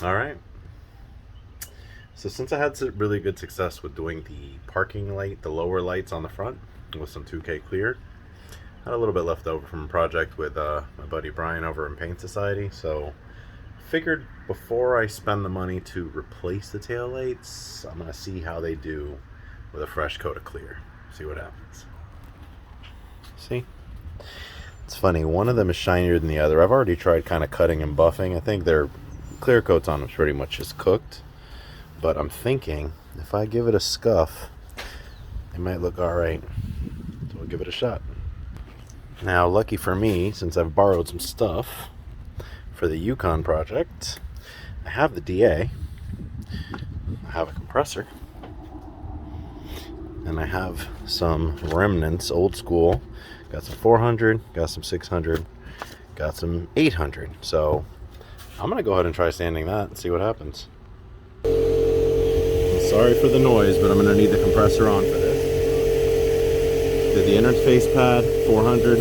All right. So since I had some really good success with doing the parking light, the lower lights on the front with some 2K clear, I had a little bit left over from a project with my buddy Brian over in Paint Society. So figured before I spend the money to replace the taillights, I'm gonna see how they do with a fresh coat of clear. See what happens. See? It's funny, one of them is shinier than the other. I've already tried kind of cutting and buffing. I think their clear coats on them pretty much just cooked. But I'm thinking, if I give it a scuff, it might look alright. So we'll give it a shot. Now, lucky for me, since I've borrowed some stuff for the Yukon project, I have the DA, I have a compressor, and I have some remnants, old school. Got some 400, got some 600, got some 800. So I'm going to go ahead and try sanding that and see what happens. Sorry for the noise, but I'm going to need the compressor on for this. Did the interface pad, 400.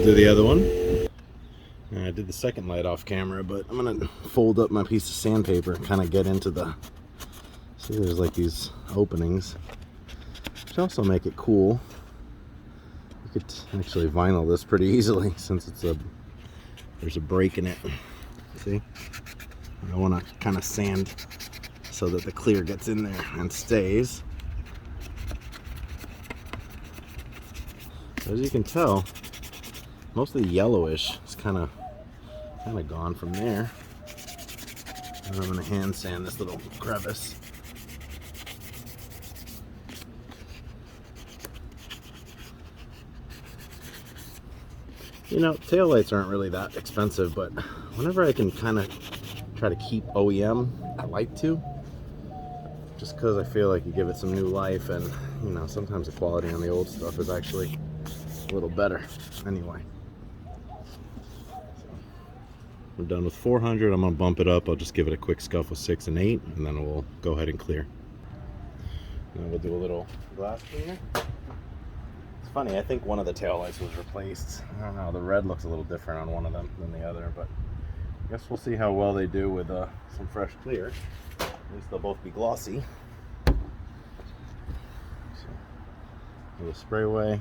Do the other one. And I did the second light off camera, but I'm gonna fold up my piece of sandpaper and kind of get into the, see there's like these openings, which also make it cool. You could actually vinyl this pretty easily since there's a break in it. See? I want to kind of sand so that the clear gets in there and stays. As you can tell, most of the yellowish is kind of gone from there. And I'm going to hand sand this little crevice. You know, taillights aren't really that expensive, but whenever I can kind of try to keep OEM, I like to. Just because I feel like you give it some new life, and you know, sometimes the quality on the old stuff is actually a little better. Anyway. We're done with 400. I'm gonna bump it up. I'll just give it a quick scuff with 6 and 8, and then we'll go ahead and clear. Now we'll do a little glass cleaner. It's funny, I think one of the taillights was replaced. I don't know, the red looks a little different on one of them than the other, but I guess we'll see how well they do with some fresh clear. At least they'll both be glossy. So, we'll spray away.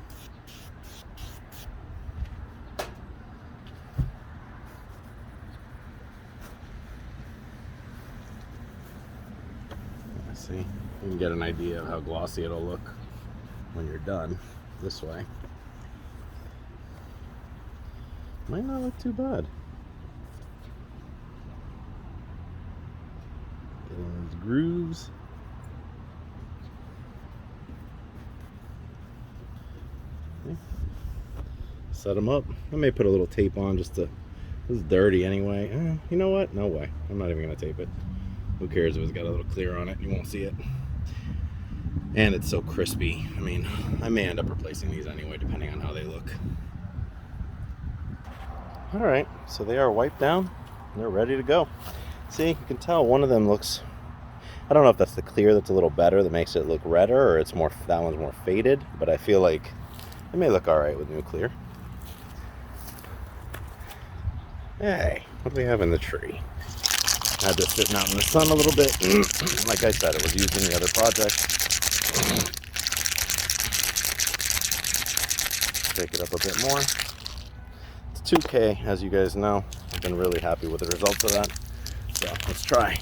See, you can get an idea of how glossy it'll look when you're done this way. Might not look too bad. Getting those grooves. Okay. Set them up. I may put a little tape on just to, this is dirty anyway. You know what? No way. I'm not even going to tape it. Who cares if it's got a little clear on it? You won't see it. And it's so crispy. I mean, I may end up replacing these anyway, depending on how they look. Alright, so they are wiped down. They're ready to go. See, you can tell one of them looks, I don't know if that's the clear that's a little better that makes it look redder, or it's more, that one's more faded, but I feel like it may look alright with new clear. Hey, what do we have in the tree? Had this sitting out in the sun a little bit. Like I said, it was used in the other project. Shake it up a bit more. It's 2K, as you guys know. I've been really happy with the results of that. So let's try.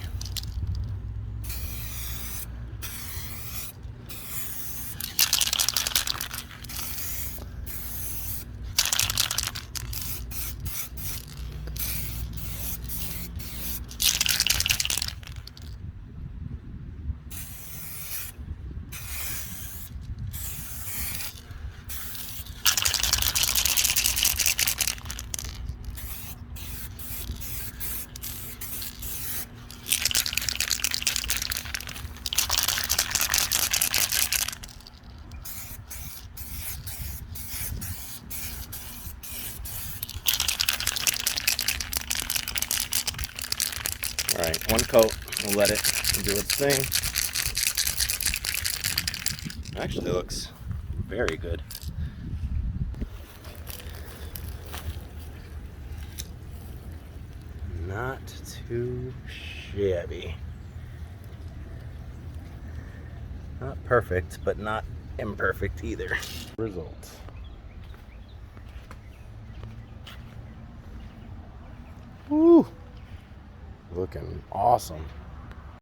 Alright, one coat. We'll let it do its thing. Actually looks very good. Not too shabby. Not perfect, but not imperfect either. Results. Woo! Looking awesome.